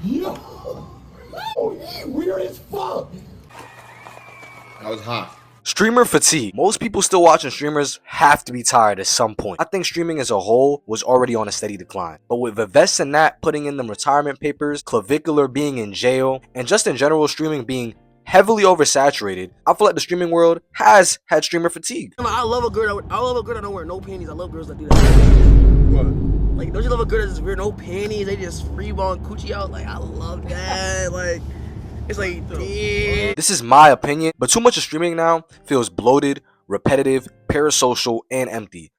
Yo, weird as fuck. That was hot. Streamer fatigue. Most people still watching streamers have to be tired at some point. I think streaming as a whole was already on a steady decline. But with Vivest and Nat putting in them retirement papers, Clavicular being in jail, and just in general streaming being heavily oversaturated, I feel like the streaming world has had streamer fatigue. I love a girl that don't wear no panties. I love girls that do that. What? Like, don't you love a girl that just wear no panties? They just freeballing coochie out. Like, I love that. Like, it's like, yeah. This is my opinion, but too much of streaming now feels bloated, repetitive, parasocial, and empty.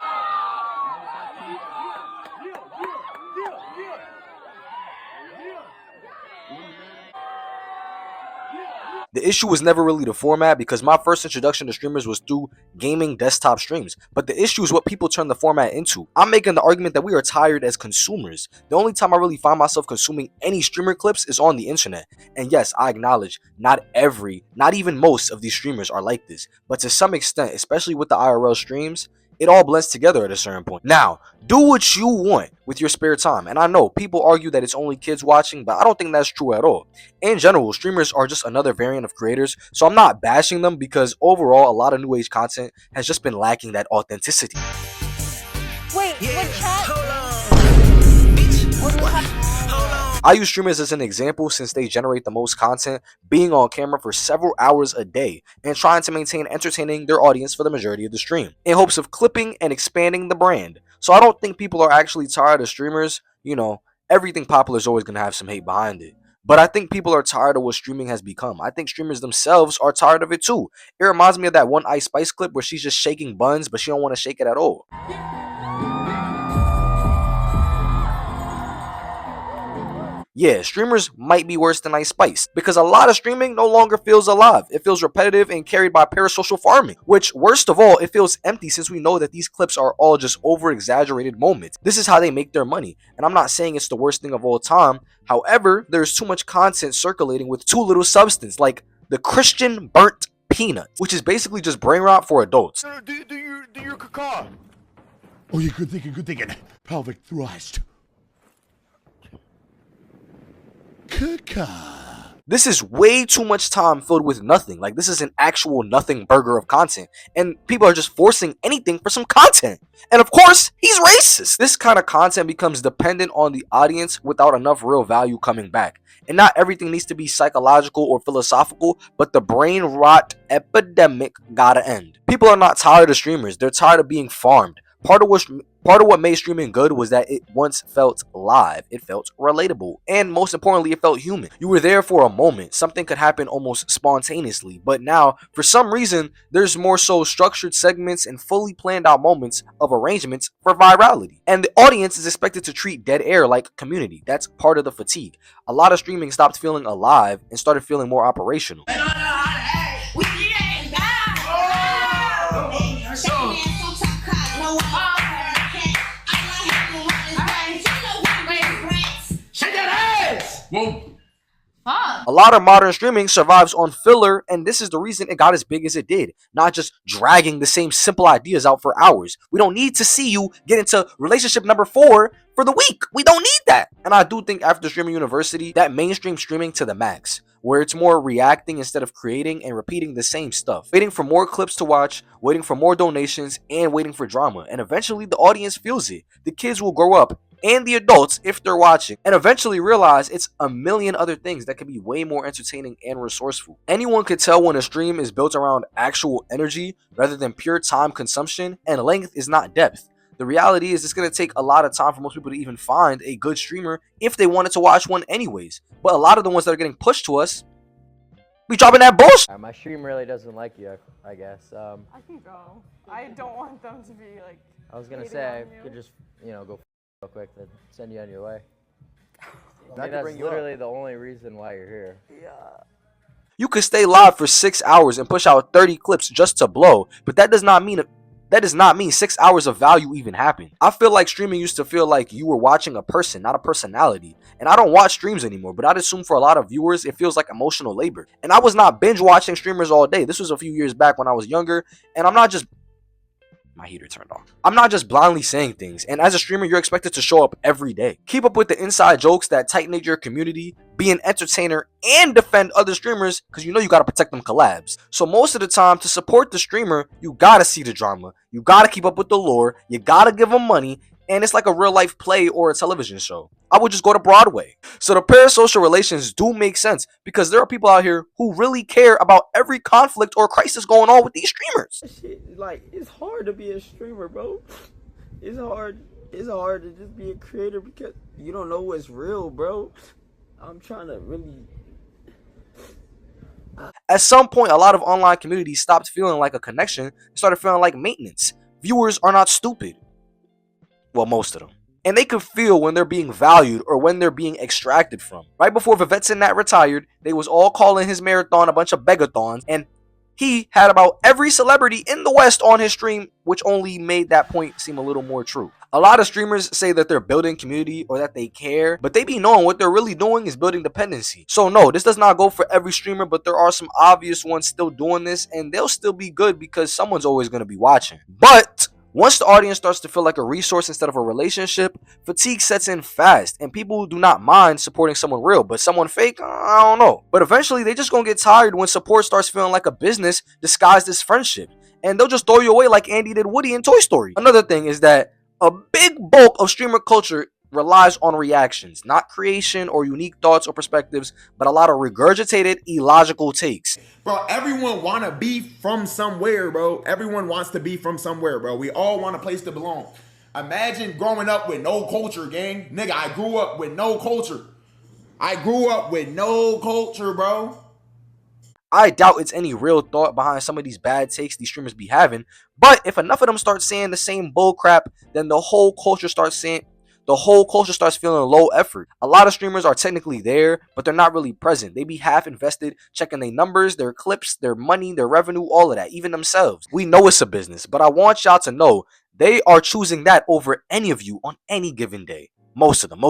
The issue was never really the format, because my first introduction to streamers was through gaming desktop streams. But the issue is what people turn the format into. I'm making the argument that we are tired as consumers. The only time I really find myself consuming any streamer clips is on the internet. And yes, I acknowledge not even most of these streamers are like this. But to some extent, especially with the IRL streams, it all blends together at a certain point. Now, do what you want with your spare time. And I know people argue that it's only kids watching, but I don't think that's true at all. In general, streamers are just another variant of creators, so I'm not bashing them, because overall, a lot of new age content has just been lacking that authenticity. Wait, what chat? I use streamers as an example since they generate the most content, being on camera for several hours a day and trying to maintain entertaining their audience for the majority of the stream in hopes of clipping and expanding the brand. So I don't think people are actually tired of streamers. You know, everything popular is always going to have some hate behind it. But I think people are tired of what streaming has become. I think streamers themselves are tired of it too. It reminds me of that one Ice Spice clip where she's just shaking buns, but she don't want to shake it at all. Yeah, streamers might be worse than Ice Spice, because a lot of streaming no longer feels alive. It feels repetitive and carried by parasocial farming, which, worst of all, it feels empty, since we know that these clips are all just over-exaggerated moments. This is how they make their money, and I'm not saying it's the worst thing of all time. However, there's too much content circulating with too little substance, like the Christian burnt peanut, which is basically just brain rot for adults. Do your caca. Oh, yeah, good thinking. Pelvic thrust. Caca. This is way too much time filled with nothing. Like, this is an actual nothing burger of content, and people are just forcing anything for some content. And of course, he's racist. This kind of content becomes dependent on the audience without enough real value coming back. And not everything needs to be psychological or philosophical, but the brain rot epidemic gotta end. People are not tired of streamers, they're tired of being farmed. Part of what made streaming good was that it once felt live, it felt relatable, and most importantly, it felt human. You were there for a moment, something could happen almost spontaneously, but now, for some reason, there's more so structured segments and fully planned out moments of arrangements for virality. And the audience is expected to treat dead air like community. That's part of the fatigue. A lot of streaming stopped feeling alive and started feeling more operational. A lot of modern streaming survives on filler, and this is the reason it got as big as it did. Not just dragging the same simple ideas out for hours. We don't need to see you get into relationship number 4 for the week. We don't need that. And I do think after Streaming University, that mainstream streaming to the max, where it's more reacting instead of creating and repeating the same stuff. Waiting for more clips to watch, waiting for more donations, and waiting for drama. And eventually the audience feels it. The kids will grow up, and the adults, if they're watching, and eventually realize it's a million other things that can be way more entertaining and resourceful. Anyone could tell when a stream is built around actual energy rather than pure time consumption, and length is not depth. The reality is it's going to take a lot of time for most people to even find a good streamer if they wanted to watch one anyways. But a lot of the ones that are getting pushed to us be dropping that bullshit. My stream really doesn't like you, I guess. I can go. I don't want them to be like. I was gonna say I could just, go real quick then send you on your way. I mean, that's literally the only reason why you're here. Yeah. You could stay live for 6 hours and push out 30 clips just to blow, but that does not mean 6 hours of value even happened. I feel like streaming used to feel like you were watching a person, not a personality. And I don't watch streams anymore, but I'd assume for a lot of viewers, it feels like emotional labor. And I was not binge watching streamers all day. This was a few years back when I was younger, and I'm not just My heater turned off. I'm not just blindly saying things, and as a streamer, you're expected to show up every day. Keep up with the inside jokes that tighten your community, be an entertainer, and defend other streamers, because you know you gotta protect them collabs. So most of the time, to support the streamer, you gotta see the drama, you gotta keep up with the lore, you gotta give them money, and it's like a real life play or a television show. I would just go to Broadway. So the parasocial relations do make sense because there are people out here who really care about every conflict or crisis going on with these streamers. Shit, like, it's hard to be a streamer, bro. It's hard to just be a creator because you don't know what's real, bro. I'm trying to really... At some point, a lot of online communities stopped feeling like a connection and started feeling like maintenance. Viewers are not stupid. Well, most of them. And they could feel when they're being valued or when they're being extracted from. Right before Vivetson Nat retired, they was all calling his marathon a bunch of begathons, and he had about every celebrity in the West on his stream, which only made that point seem a little more true. A lot of streamers say that they're building community or that they care, but they be knowing what they're really doing is building dependency. So no, this does not go for every streamer, but there are some obvious ones still doing this, and they'll still be good because someone's always going to be watching. But once the audience starts to feel like a resource instead of a relationship, fatigue sets in fast, and people do not mind supporting someone real, but someone fake, I don't know. But eventually, they just gonna get tired when support starts feeling like a business disguised as friendship, and they'll just throw you away like Andy did Woody in Toy Story. Another thing is that a big bulk of streamer culture relies on reactions, not creation or unique thoughts or perspectives, but a lot of regurgitated, illogical takes. Bro, everyone want to be from somewhere, bro. Everyone wants to be from somewhere, bro. We all want a place to belong. Imagine growing up with no culture, gang. Nigga, I grew up with no culture. Bro. I doubt it's any real thought behind some of these bad takes these streamers be having, but if enough of them start saying the same bull crap, then the whole culture starts feeling low effort. A lot of streamers are technically there, but they're not really present. They be half invested, checking their numbers, their clips, their money, their revenue, all of that, even themselves. We know it's a business, but I want y'all to know they are choosing that over any of you on any given day. Most of them.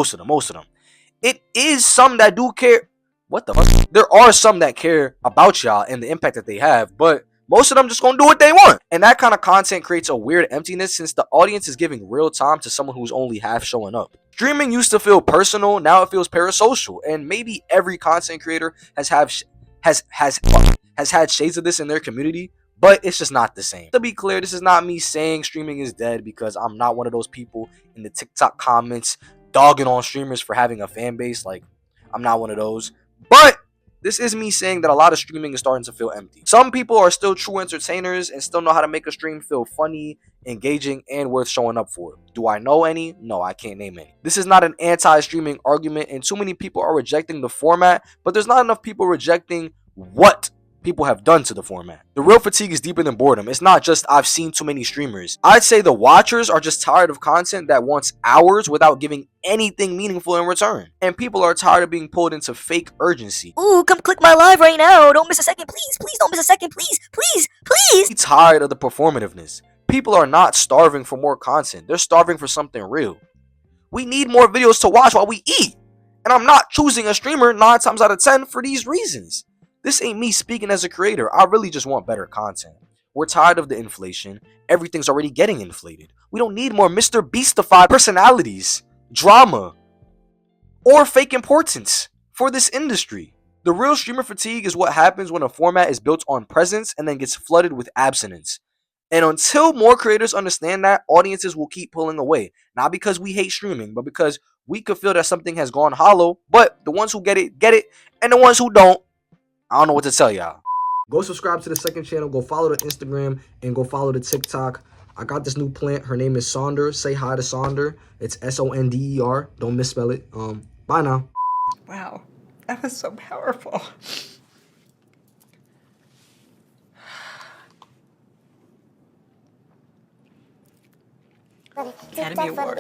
It is some that do care. What the fuck? There are some that care about y'all and the impact that they have, but most of them just gonna do what they want. And that kind of content creates a weird emptiness since the audience is giving real time to someone who's only half showing up. Streaming used to feel personal, now it feels parasocial, and maybe every content creator has had shades of this in their community, but it's just not the same. To be clear, this is not me saying streaming is dead, because I'm not one of those people in the TikTok comments dogging on streamers for having a fan base. Like, I'm not one of those. But this is me saying that a lot of streaming is starting to feel empty. Some people are still true entertainers and still know how to make a stream feel funny, engaging, and worth showing up for. Do I know any? No, I can't name any. This is not an anti-streaming argument, and too many people are rejecting the format, but there's not enough people rejecting what people have done to the format. The real fatigue is deeper than boredom. It's not just I've seen too many streamers. I'd say the watchers are just tired of content that wants hours without giving anything meaningful in return. And people are tired of being pulled into fake urgency. Ooh, come click my live right now. Don't miss a second, please. Please don't miss a second, please. Please, please. Tired of the performativeness. People are not starving for more content. They're starving for something real. We need more videos to watch while we eat. And I'm not choosing a streamer 9 times out of 10 for these reasons. This ain't me speaking as a creator. I really just want better content. We're tired of the inflation. Everything's already getting inflated. We don't need more Mr. Beastified personalities, drama, or fake importance for this industry. The real streamer fatigue is what happens when a format is built on presence and then gets flooded with abstinence. And until more creators understand that, audiences will keep pulling away. Not because we hate streaming, but because we could feel that something has gone hollow. But the ones who get it, and the ones who don't, I don't know what to tell y'all. Go subscribe to the second channel. Go follow the Instagram and go follow the TikTok. I got this new plant. Her name is Sonder. Say hi to Sonder. It's S-O-N-D-E-R. Don't misspell it. Bye now. Wow, that was so powerful. Academy Award.